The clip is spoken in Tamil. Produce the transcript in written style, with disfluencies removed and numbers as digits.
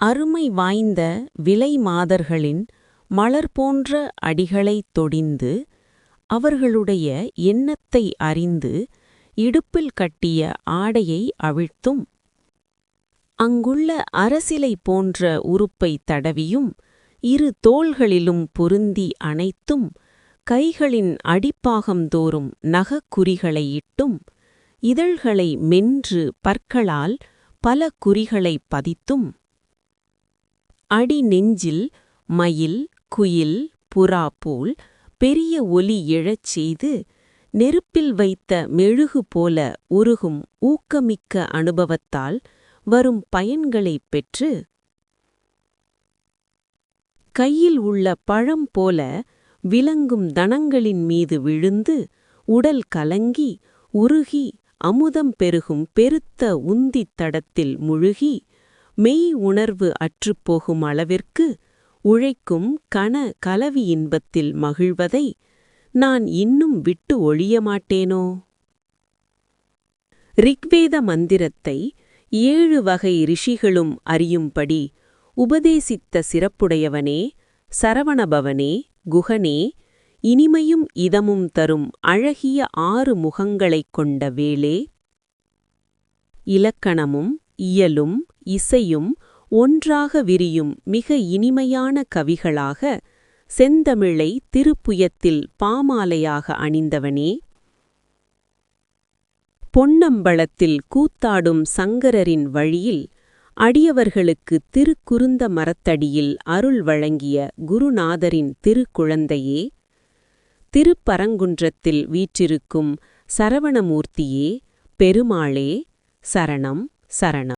அருமை வாய்ந்த விலை மாதர்களின் மலர் போன்ற அடிகளைத் தொடிந்து அவர்களுடைய எண்ணத்தை அறிந்து இடுப்பில் கட்டிய ஆடையை அவிழ்த்தும் அங்குள்ள அரசிலை போன்ற உறுப்பைத் தடவியும் இரு தோள்களிலும் பொருந்தி அணைத்தும் கைகளின் அடிப்பாகம் தோறும் நகக்குறிகளை இட்டும் இதழ்களை மென்று பற்களால் பல குறிகளைப் பதித்தும் அடி நெஞ்சில் மயில் குயில் புறா போல் பெரிய ஒலி எழச் செய்து நெருப்பில் வைத்த மெழுகு போல உருகும் ஊக்கமிக்க அனுபவத்தால் வரும் பயன்களைப் பெற்று கையில் உள்ள பழம் போல விளங்கும் தனங்களின் மீது விழுந்து உடல் கலங்கி உருகி அமுதம் பெருகும் பெருத்த உந்தித் தடத்தில் முழுகி மெய் உணர்வு அற்றுப்போகும் அளவிற்கு உழைக்கும் கலவி இன்பத்தில் மகிழ்வதை நான் இன்னும் விட்டு ஒழியமாட்டேனோ? ரிக்வேத மந்திரத்தை 7 வகை ரிஷிகளும் அறியும்படி உபதேசித்த சிறப்புடையவனே, சரவணபவனே, குகனே, இனிமையும் இதமும் தரும் அழகிய 6 முகங்களைக் கொண்ட வேளே, இலக்கணமும் இயலும் இசையும் ஒன்றாக விரியும் மிக இனிமையான கவிகளாக செந்தமிழை திருப்புயத்தில் பாமாலையாக அணிந்தவனே, பொன்னம்பலத்தில் கூத்தாடும் சங்கரரின் வழியில் அடியவர்களுக்கு திருக்குருந்த மரத்தடியில் அருள் வழங்கிய குருநாதரின் திருக்குழந்தையே, திருப்பரங்குன்றத்தில் வீற்றிருக்கும் சரவணமூர்த்தியே, பெருமாளே, சரணம் சரணம்.